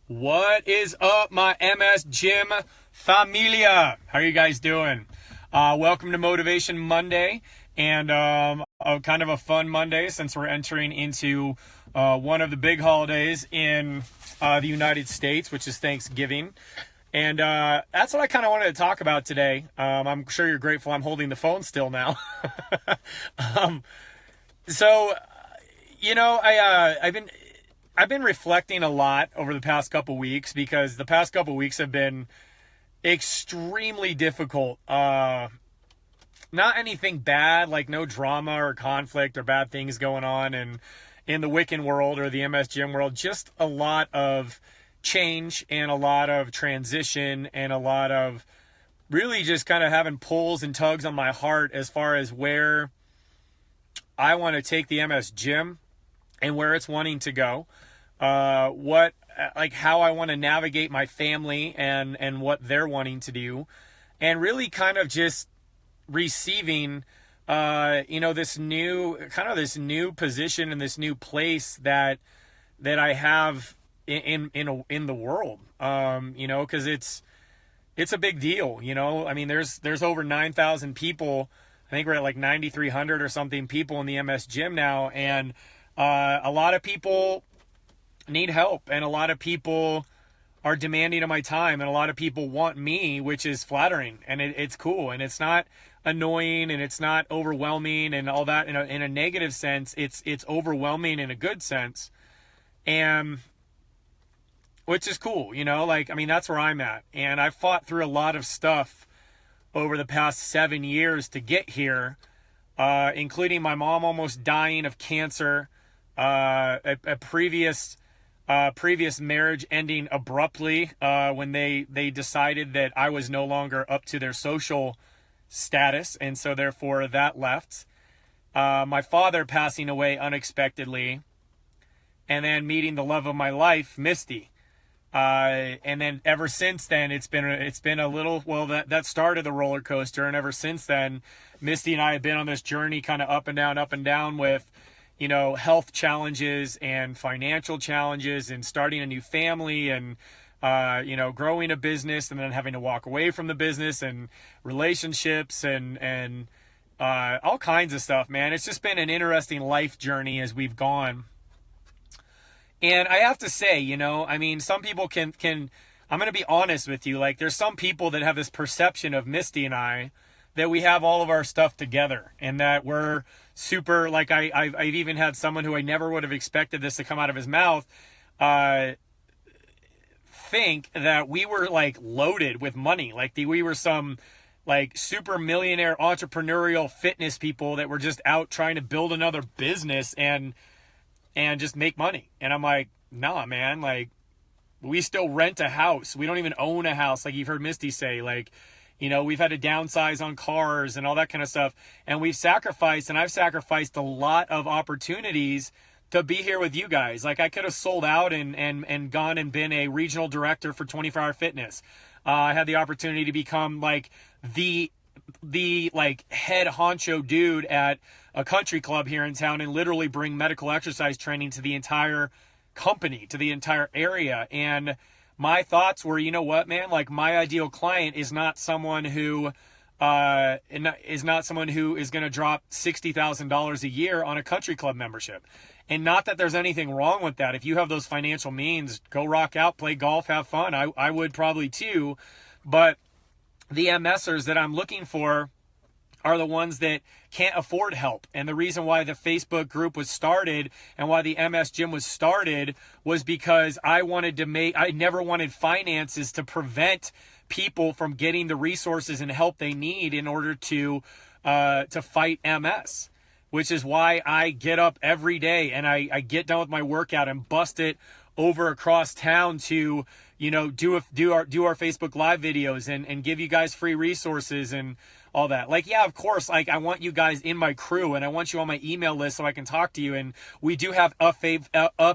What is up, my MS Gym familia? How are you guys doing? Welcome to Motivation Monday, and kind of a fun Monday since we're entering into one of the big holidays in the United States, which is Thanksgiving. And that's what I kind of wanted to talk about today. I'm sure you're grateful I'm holding the phone still now. um, so, I've been reflecting a lot over the past couple weeks because the past couple weeks have been extremely difficult. Not anything bad, like no drama or conflict or bad things going on in the Wiccan world or the MS Gym world. Just a lot of change and a lot of transition and a lot of really just kind of having pulls and tugs on my heart as far as where I want to take the MS Gym and where it's wanting to go. How I want to navigate my family and what they're wanting to do, and really kind of just receiving, this new position and this new place that I have in the world, cause it's a big deal, I mean, there's over 9,000 people. I think we're at like 9,300 or something people in the MS Gym now. And, a lot of people need help, and a lot of people are demanding of my time, and a lot of people want me, which is flattering, and it's cool, and it's not annoying, and it's not overwhelming and all that in a negative sense. It's overwhelming in a good sense, and which is cool, that's where I'm at. And I've fought through a lot of stuff over the past 7 years to get here, including my mom almost dying of cancer, a previous marriage ending abruptly when they decided that I was no longer up to their social status, and so therefore that left. My father passing away unexpectedly, and then meeting the love of my life, Misty. And then ever since then, it's been a little, that started the roller coaster, and ever since then, Misty and I have been on this journey kind of up and down with, health challenges and financial challenges and starting a new family and, growing a business and then having to walk away from the business and relationships and all kinds of stuff, man. It's just been an interesting life journey as we've gone. And I have to say, some people can, I'm going to be honest with you. Like, there's some people that have this perception of Misty and I that we have all of our stuff together and that we're super, like I've even had someone who I never would have expected this to come out of his mouth, think that we were like loaded with money. Like we were some like super millionaire entrepreneurial fitness people that were just out trying to build another business and just make money. And I'm like, nah, man, like we still rent a house. We don't even own a house. Like you've heard Misty say, like, we've had to downsize on cars and all that kind of stuff. And I've sacrificed a lot of opportunities to be here with you guys. Like I could have sold out and gone and been a regional director for 24 Hour Fitness. I had the opportunity to become like the like head honcho dude at a country club here in town and literally bring medical exercise training to the entire company, to the entire area. And my thoughts were, you know what, man, like my ideal client is not someone who is going to drop $60,000 a year on a country club membership. And not that there's anything wrong with that. If you have those financial means, go rock out, play golf, have fun. I would probably too. But the MSers that I'm looking for are the ones that can't afford help. And the reason why the Facebook group was started and why the MS Gym was started was because I never wanted finances to prevent people from getting the resources and help they need in order to fight MS, which is why I get up every day and I get done with my workout and bust it over across town to, do our Facebook Live videos and give you guys free resources and all that. Like, yeah, of course, like I want you guys in my crew and I want you on my email list so I can talk to you. And we do have a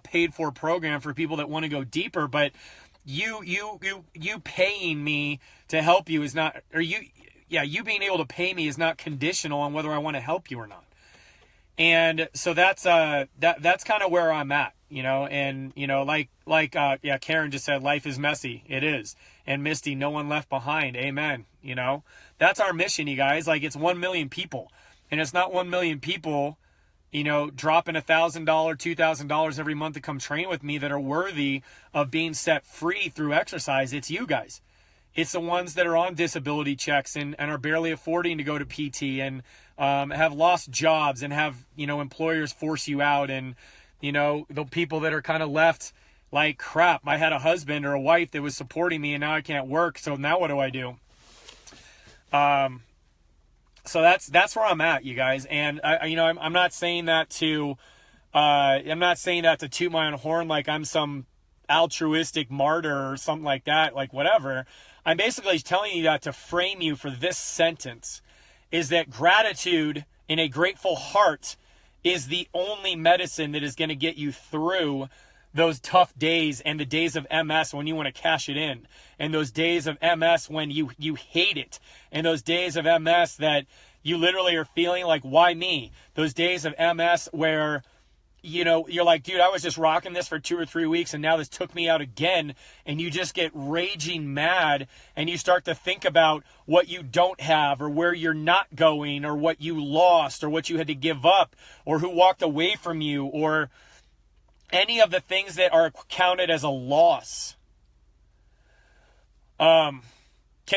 paid for program for people that want to go deeper, but you paying me to help you is not, you being able to pay me is not conditional on whether I want to help you or not. And so that's kind of where I'm at. and yeah, Karen just said, life is messy. It is. And Misty, no one left behind. Amen. That's our mission, you guys. Like, it's 1 million people, and it's not 1 million people, dropping $1,000, $2,000 every month to come train with me that are worthy of being set free through exercise. It's you guys. It's the ones that are on disability checks and are barely affording to go to PT and have lost jobs and have, employers force you out, and, the people that are kind of left like, crap, I had a husband or a wife that was supporting me and now I can't work. So now what do I do? So that's where I'm at, you guys. And I'm not saying that to toot my own horn like I'm some altruistic martyr or something like that, like whatever. I'm basically telling you that to frame you for this sentence, is that gratitude in a grateful heart is the only medicine that is going to get you through those tough days and the days of MS when you want to cash it in, and those days of MS when you hate it, and those days of MS that you literally are feeling like, why me? Those days of MS where, you're like, dude, I was just rocking this for 2 or 3 weeks and now this took me out again, and you just get raging mad and you start to think about what you don't have or where you're not going or what you lost or what you had to give up or who walked away from you or any of the things that are counted as a loss, can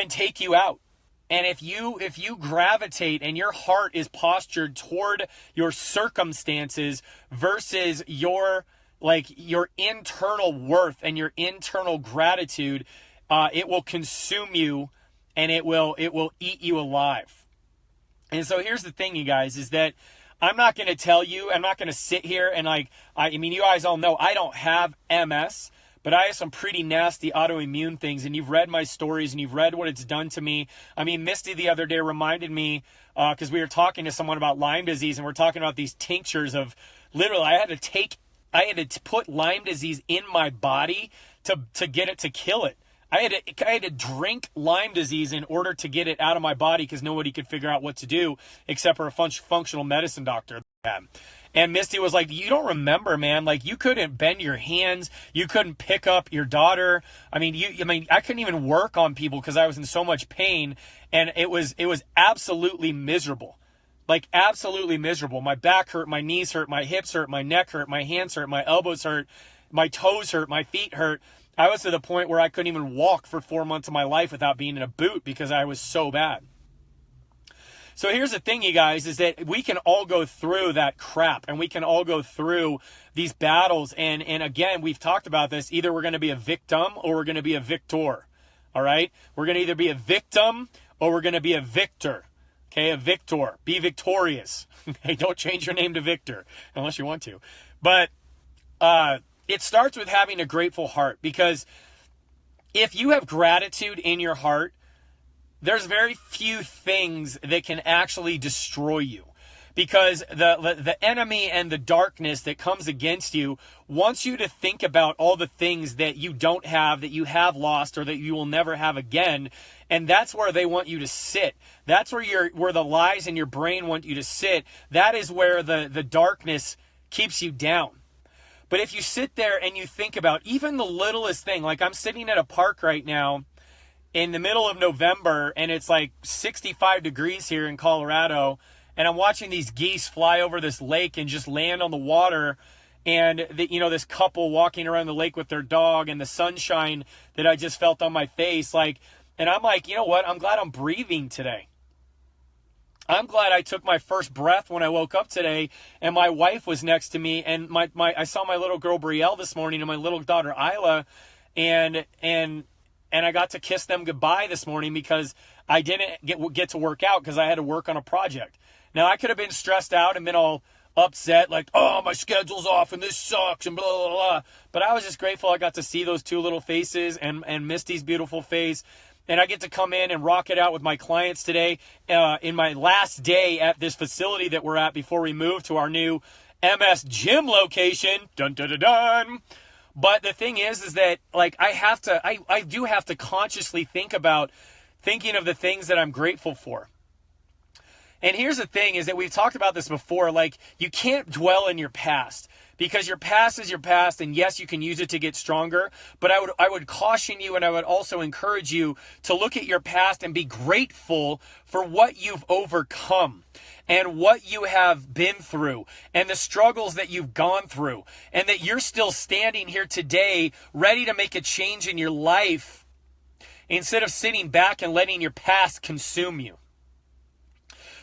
take you out. And if you gravitate and your heart is postured toward your circumstances versus your internal worth and your internal gratitude, it will consume you and it will eat you alive. And so here's the thing, you guys, is that I'm not going to tell you, I'm not going to sit here and you guys all know I don't have MS, but I have some pretty nasty autoimmune things, and you've read my stories and you've read what it's done to me. Misty the other day reminded me, because we were talking to someone about Lyme disease, and we're talking about these tinctures of, literally, I had to put Lyme disease in my body to get it to kill it. I had to drink Lyme disease in order to get it out of my body because nobody could figure out what to do except for a functional medicine doctor. And Misty was like, you don't remember, man. Like, you couldn't bend your hands. You couldn't pick up your daughter. I couldn't even work on people because I was in so much pain. And it was absolutely miserable. Like, absolutely miserable. My back hurt, my knees hurt, my hips hurt, my neck hurt, my hands hurt, my elbows hurt, my toes hurt, my feet hurt. I was to the point where I couldn't even walk for 4 months of my life without being in a boot because I was so bad. So here's the thing, you guys, is that we can all go through that crap and we can all go through these battles. And again, we've talked about this. Either we're going to be a victim or we're going to be a victor. All right. We're going to either be a victim or we're going to be a victor. Okay. A victor. Be victorious. Hey, don't change your name to Victor unless you want to. But it starts with having a grateful heart, because if you have gratitude in your heart, there's very few things that can actually destroy you, because the enemy and the darkness that comes against you wants you to think about all the things that you don't have, that you have lost, or that you will never have again. And that's where they want you to sit. That's where the lies in your brain want you to sit. That is where the darkness keeps you down. But if you sit there and you think about even the littlest thing, like I'm sitting at a park right now in the middle of November, and it's like 65 degrees here in Colorado, and I'm watching these geese fly over this lake and just land on the water, and this couple walking around the lake with their dog, and the sunshine that I just felt on my face, and I'm like, you know what? I'm glad I'm breathing today. I'm glad I took my first breath when I woke up today, and my wife was next to me, and I saw my little girl Brielle this morning and my little daughter Isla, and I got to kiss them goodbye this morning because I didn't get to work out because I had to work on a project. Now, I could have been stressed out and been all upset, like, oh, my schedule's off and this sucks and blah, blah, blah. But I was just grateful I got to see those two little faces and Misty's beautiful face. And I get to come in and rock it out with my clients today in my last day at this facility that we're at before we move to our new MS Gym location. Dun, dun, dun, dun. But the thing is that I do have to consciously think about thinking of the things that I'm grateful for. And here's the thing is that we've talked about this before, like, you can't dwell in your past, because your past is your past, and yes, you can use it to get stronger, but I would caution you, and I would also encourage you to look at your past and be grateful for what you've overcome and what you have been through and the struggles that you've gone through, and that you're still standing here today ready to make a change in your life instead of sitting back and letting your past consume you.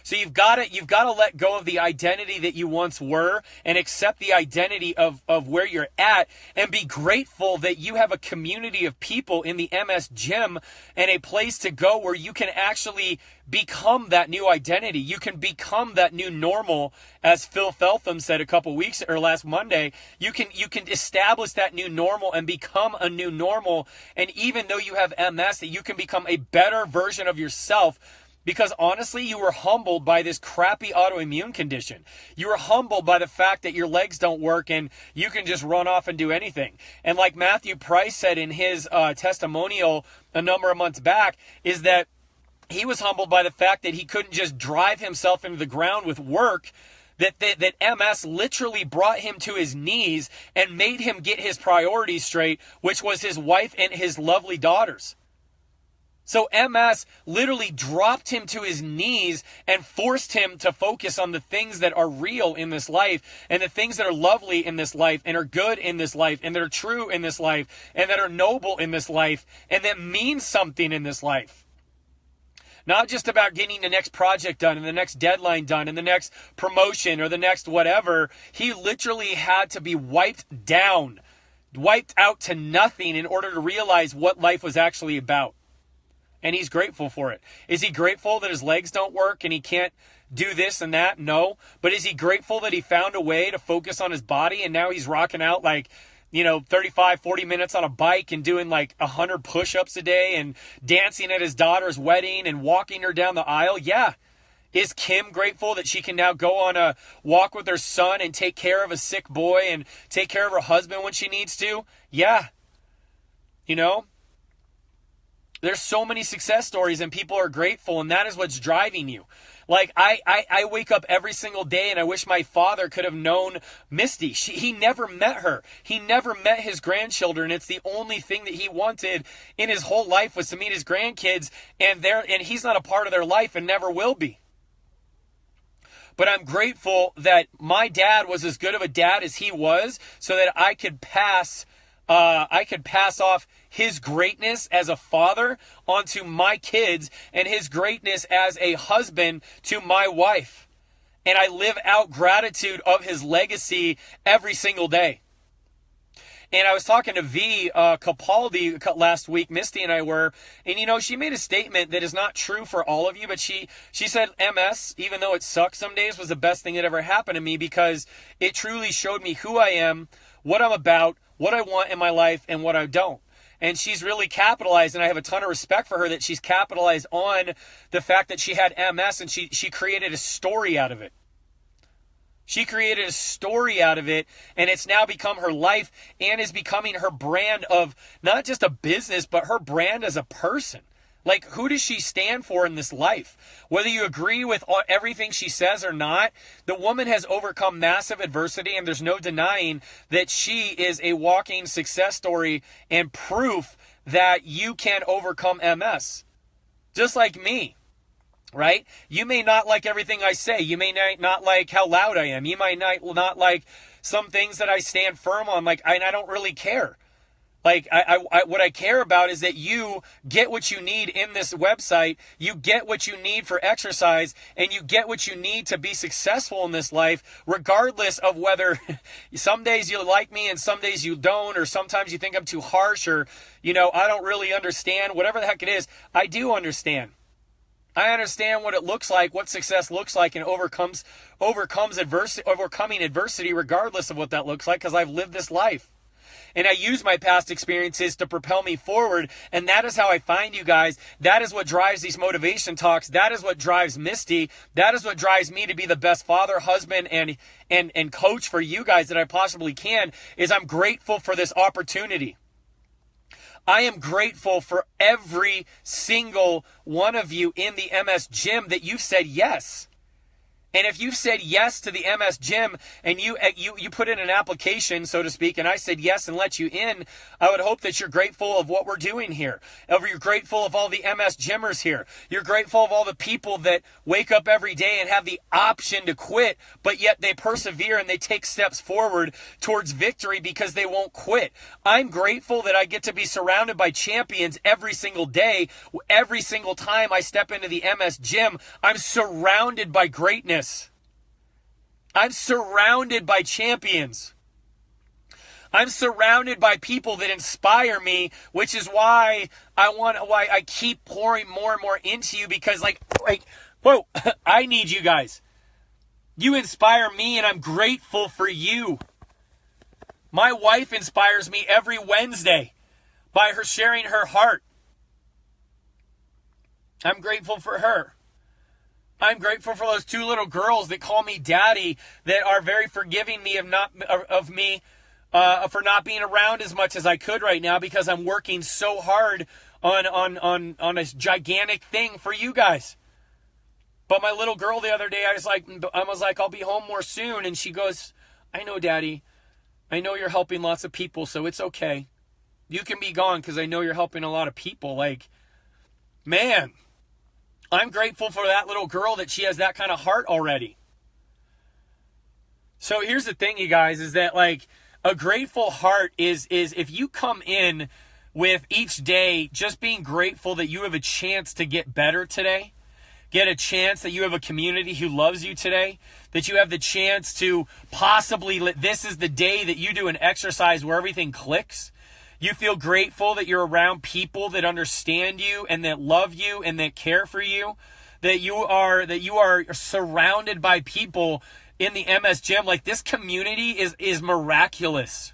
So you've got to let go of the identity that you once were and accept the identity of where you're at, and be grateful that you have a community of people in the MS Gym and a place to go where you can actually become that new identity. You can become that new normal, as Phil Feltham said a couple weeks or last Monday. You can establish that new normal and become a new normal. And even though you have MS, that you can become a better version of yourself. Because honestly, you were humbled by this crappy autoimmune condition. You were humbled by the fact that your legs don't work and you can just run off and do anything. And like Matthew Price said in his testimonial a number of months back, is that he was humbled by the fact that he couldn't just drive himself into the ground with work, that MS literally brought him to his knees and made him get his priorities straight, which was his wife and his lovely daughters. So MS literally dropped him to his knees and forced him to focus on the things that are real in this life, and the things that are lovely in this life, and are good in this life, and that are true in this life, and that are noble in this life, and that mean something in this life. Not just about getting the next project done and the next deadline done and the next promotion or the next whatever. He literally had to be wiped out to nothing in order to realize what life was actually about. And he's grateful for it. Is he grateful that his legs don't work and he can't do this and that? No. But is he grateful that he found a way to focus on his body, and now he's rocking out 35, 40 minutes on a bike and doing 100 push-ups a day and dancing at his daughter's wedding and walking her down the aisle? Yeah. Is Kim grateful that she can now go on a walk with her son and take care of a sick boy and take care of her husband when she needs to? Yeah. There's so many success stories and people are grateful, and that is what's driving you. I wake up every single day and I wish my father could have known Misty. He never met her. He never met his grandchildren. It's the only thing that he wanted in his whole life was to meet his grandkids, and he's not a part of their life and never will be. But I'm grateful that my dad was as good of a dad as he was, so that I could pass off his greatness as a father onto my kids, and his greatness as a husband to my wife. And I live out gratitude of his legacy every single day. And I was talking to V Capaldi last week, Misty and I were, and she made a statement that is not true for all of you, but she said MS, even though it sucks some days, was the best thing that ever happened to me, because it truly showed me who I am, what I'm about, what I want in my life, and what I don't. And she's really capitalized, and I have a ton of respect for her that she's capitalized on the fact that she had MS, and she created a story out of it. She created a story out of it, and it's now become her life and is becoming her brand of not just a business, but her brand as a person. Who does she stand for in this life? Whether you agree with everything she says or not, the woman has overcome massive adversity, and there's no denying that she is a walking success story and proof that you can overcome MS. Just like me, right? You may not like everything I say. You may not like how loud I am. You might not like some things that I stand firm on, and I don't really care. What I care about is that you get what you need in this website, you get what you need for exercise, and you get what you need to be successful in this life, regardless of whether some days you like me and some days you don't, or sometimes you think I'm too harsh, or, I don't really understand, whatever the heck it is. I do understand. I understand what it looks like, what success looks like, and overcoming adversity regardless of what that looks like, because I've lived this life. And I use my past experiences to propel me forward. And that is how I find you guys. That is what drives these motivation talks. That is what drives Misty. That is what drives me to be the best father, husband, and coach for you guys that I possibly can, is I'm grateful for this opportunity. I am grateful for every single one of you in the MS Gym that you've said yes. And if you've said yes to the MS Gym and you put in an application, so to speak, and I said yes and let you in, I would hope that you're grateful of what we're doing here. You're grateful of all the MS Gymmers here. You're grateful of all the people that wake up every day and have the option to quit, but yet they persevere and they take steps forward towards victory because they won't quit. I'm grateful that I get to be surrounded by champions every single day. Every single time I step into the MS Gym, I'm surrounded by greatness. I'm surrounded by champions. I'm surrounded by people that inspire me, which is why I keep pouring more and more into you, because whoa, I need you guys. You inspire me and I'm grateful for you. My wife inspires me every Wednesday by her sharing her heart. I'm grateful for her. I'm grateful for those 2 little girls that call me daddy, that are very forgiving me for not being around as much as I could right now, because I'm working so hard on this gigantic thing for you guys. But my little girl the other day, I was like, I'll be home more soon, and she goes, I know, Daddy. I know you're helping lots of people, so it's okay. You can be gone because I know you're helping a lot of people. Like, man, I'm grateful for that little girl, that she has that kind of heart already. So here's the thing, you guys, is that like a grateful heart is if you come in with each day just being grateful that you have a chance to get better today, get a chance that you have a community who loves you today, that you have the chance to possibly, this is the day that you do an exercise where everything clicks. You feel grateful that you're around people that understand you and that love you and that care for you, that you are surrounded by people in the MS Gym. Like, this community is miraculous.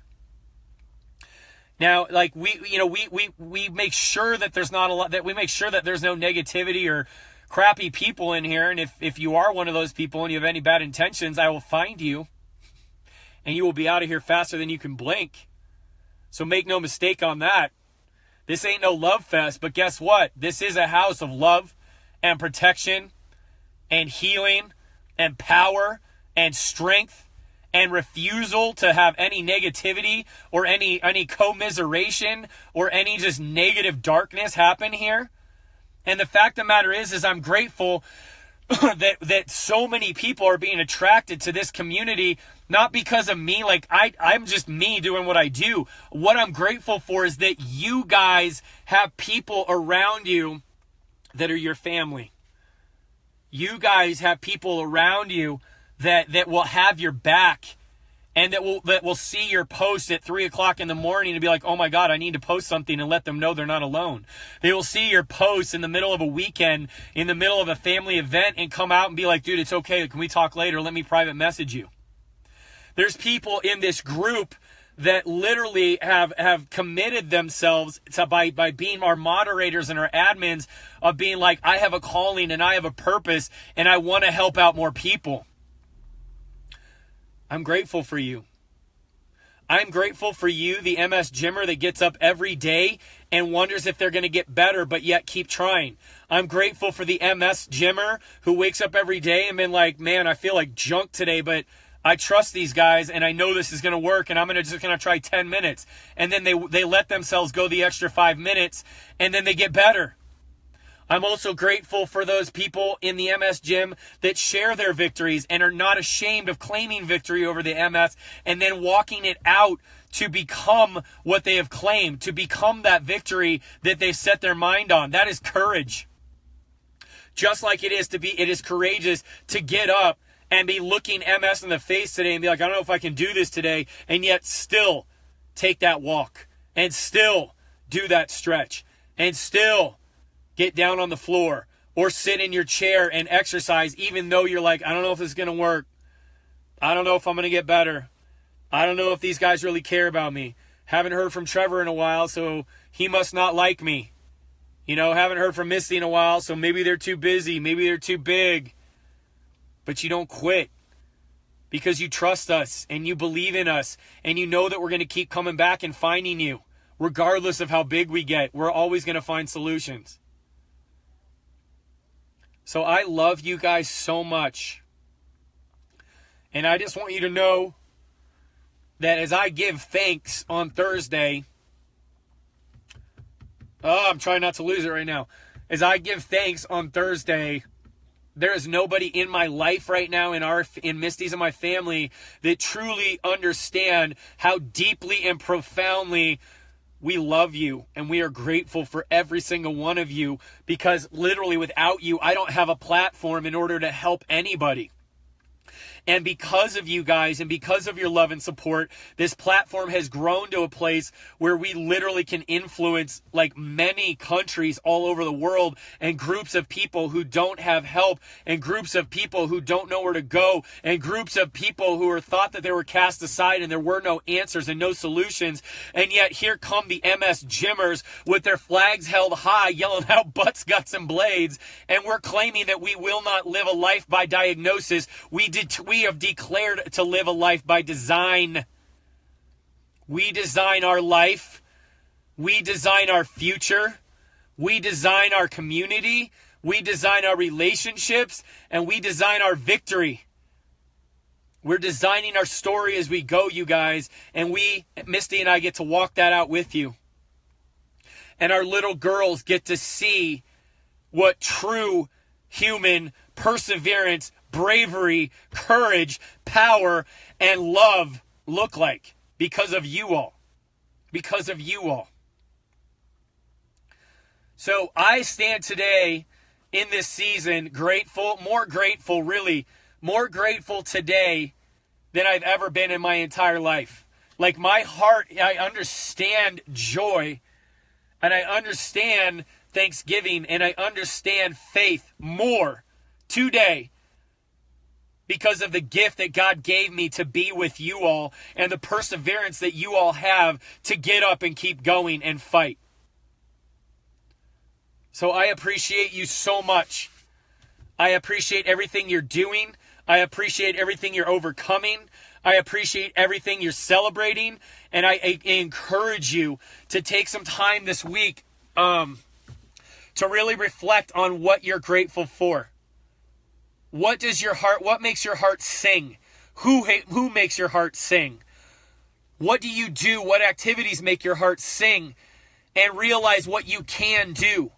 Now, like, we make sure that there's not a lot, that we make sure that there's no negativity or crappy people in here. And if you are one of those people and you have any bad intentions, I will find you and you will be out of here faster than you can blink. So make no mistake on that. This ain't no love fest, but guess what? This is a house of love and protection and healing and power and strength and refusal to have any negativity or any commiseration or any just negative darkness happen here. And the fact of the matter is I'm grateful that so many people are being attracted to this community, not because of me. Like, I'm just me doing what I do. What I'm grateful for is that you guys have people around you that are your family. You guys have people around you that will have your back, and that will see your post at 3:00 in the morning and be like, oh my God, I need to post something, and let them know they're not alone. They will see your post in the middle of a weekend, in the middle of a family event, and come out and be like, dude, it's okay. Can we talk later? Let me private message you. There's people in this group that literally have committed themselves to by being our moderators and our admins, of being like, I have a calling and I have a purpose and I want to help out more people. I'm grateful for you. I'm grateful for you, the MS Gymmer that gets up every day and wonders if they're going to get better, but yet keep trying. I'm grateful for the MS Gymmer who wakes up every day and been like, man, I feel like junk today, but I trust these guys and I know this is going to work, and I'm just going to try 10 minutes. And then they let themselves go the extra 5 minutes, and then they get better. I'm also grateful for those people in the MS Gym that share their victories and are not ashamed of claiming victory over the MS and then walking it out to become what they have claimed, to become that victory that they've set their mind on. That is courage. Just like it is courageous to get up and be looking MS in the face today and be like, I don't know if I can do this today, and yet still take that walk and still do that stretch and still get down on the floor or sit in your chair and exercise, even though you're like, I don't know if this is going to work. I don't know if I'm going to get better. I don't know if these guys really care about me. Haven't heard from Trevor in a while, so he must not like me. Haven't heard from Misty in a while, so maybe they're too busy. Maybe they're too big. But you don't quit because you trust us and you believe in us and you know that we're going to keep coming back and finding you. Regardless of how big we get, we're always going to find solutions. So I love you guys so much. And I just want you to know that as I give thanks on Thursday, I'm trying not to lose it right now. As I give thanks on Thursday, there is nobody in my life right now, in Misty's and my family, that truly understand how deeply and profoundly we love you, and we are grateful for every single one of you, because literally without you, I don't have a platform in order to help anybody. And because of you guys and because of your love and support, this platform has grown to a place where we literally can influence like many countries all over the world, and groups of people who don't have help, and groups of people who don't know where to go, and groups of people who were thought that they were cast aside and there were no answers and no solutions. And yet here come the MS Gymmers with their flags held high, yelling out butts, guts, and blades. And we're claiming that we will not live a life by diagnosis. We have declared to live a life by design. We design our life. We design our future. We design our community. We design our relationships. And we design our victory. We're designing our story as we go, you guys. And Misty and I, get to walk that out with you. And our little girls get to see what true human perseverance, bravery, courage, power, and love look like, because of you all. Because of you all. So I stand today in this season grateful, more grateful today than I've ever been in my entire life. Like, my heart, I understand joy, and I understand thanksgiving, and I understand faith more today because of the gift that God gave me to be with you all, and the perseverance that you all have to get up and keep going and fight. So I appreciate you so much. I appreciate everything you're doing. I appreciate everything you're overcoming. I appreciate everything you're celebrating. And I encourage you to take some time this week to really reflect on what you're grateful for. What makes your heart sing? Who makes your heart sing? What do you do? What activities make your heart sing? And realize what you can do.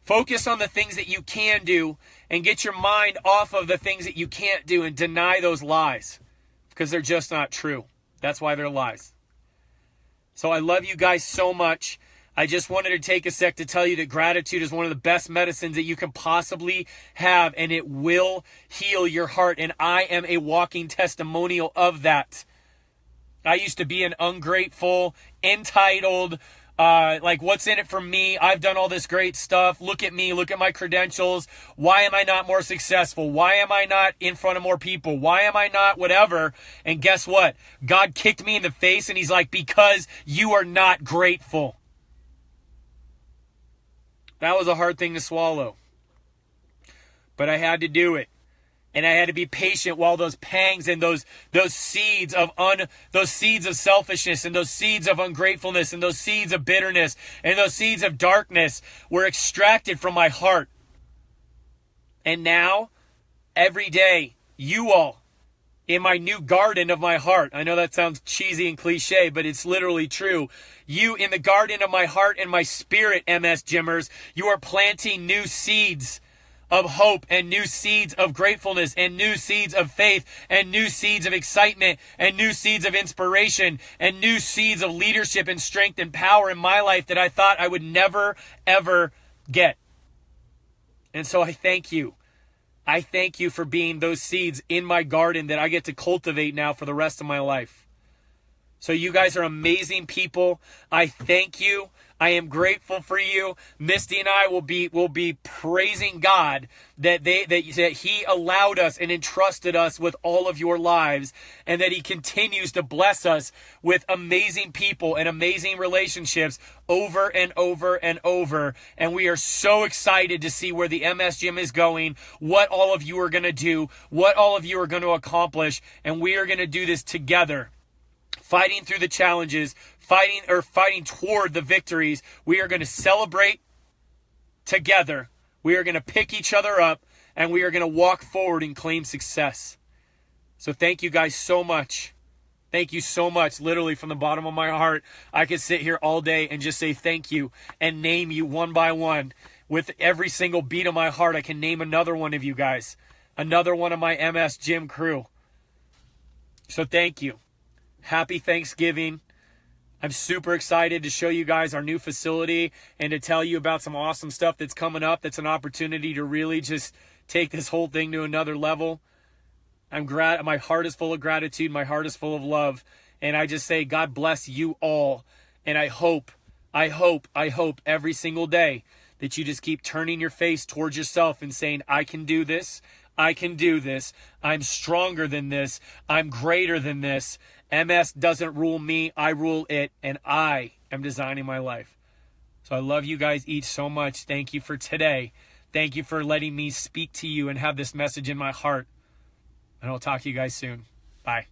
Focus on the things that you can do, and get your mind off of the things that you can't do, and deny those lies, because they're just not true. That's why they're lies. So I love you guys so much. I just wanted to take a sec to tell you that gratitude is one of the best medicines that you can possibly have, and it will heal your heart. And I am a walking testimonial of that. I used to be an ungrateful, entitled, like, what's in it for me? I've done all this great stuff. Look at me. Look at my credentials. Why am I not more successful? Why am I not in front of more people? Why am I not whatever? And guess what? God kicked me in the face, and he's like, because you are not grateful. That was a hard thing to swallow. But I had to do it. And I had to be patient while those pangs and those seeds of selfishness, and those seeds of ungratefulness, and those seeds of bitterness, and those seeds of darkness were extracted from my heart. And now, every day, you all, in my new garden of my heart. I know that sounds cheesy and cliche, but it's literally true. You, in the garden of my heart and my spirit, MS Gymmers, you are planting new seeds of hope, and new seeds of gratefulness, and new seeds of faith, and new seeds of excitement, and new seeds of inspiration, and new seeds of leadership and strength and power in my life that I thought I would never, ever get. And so I thank you. I thank you for being those seeds in my garden that I get to cultivate now for the rest of my life. So you guys are amazing people. I thank you. I am grateful for you. Misty and I will be praising God that he allowed us and entrusted us with all of your lives, and that he continues to bless us with amazing people and amazing relationships over and over and over. And we are so excited to see where the MS Gym is going, what all of you are going to do, what all of you are going to accomplish, and we are going to do this together. Fighting through the challenges, fighting toward the victories. We are going to celebrate together. We are going to pick each other up, and we are going to walk forward and claim success. So thank you guys so much. Thank you so much. Literally from the bottom of my heart, I could sit here all day and just say thank you and name you one by one. With every single beat of my heart, I can name another one of you guys. Another one of my MS Gym crew. So thank you. Happy Thanksgiving. I'm super excited to show you guys our new facility and to tell you about some awesome stuff that's coming up. That's an opportunity to really just take this whole thing to another level. My heart is full of gratitude. My heart is full of love. And I just say, God bless you all. And I hope every single day that you just keep turning your face towards yourself and saying, I can do this. I can do this. I'm stronger than this. I'm greater than this. MS doesn't rule me. I rule it. And I am designing my life. So I love you guys each so much. Thank you for today. Thank you for letting me speak to you and have this message in my heart. And I'll talk to you guys soon. Bye.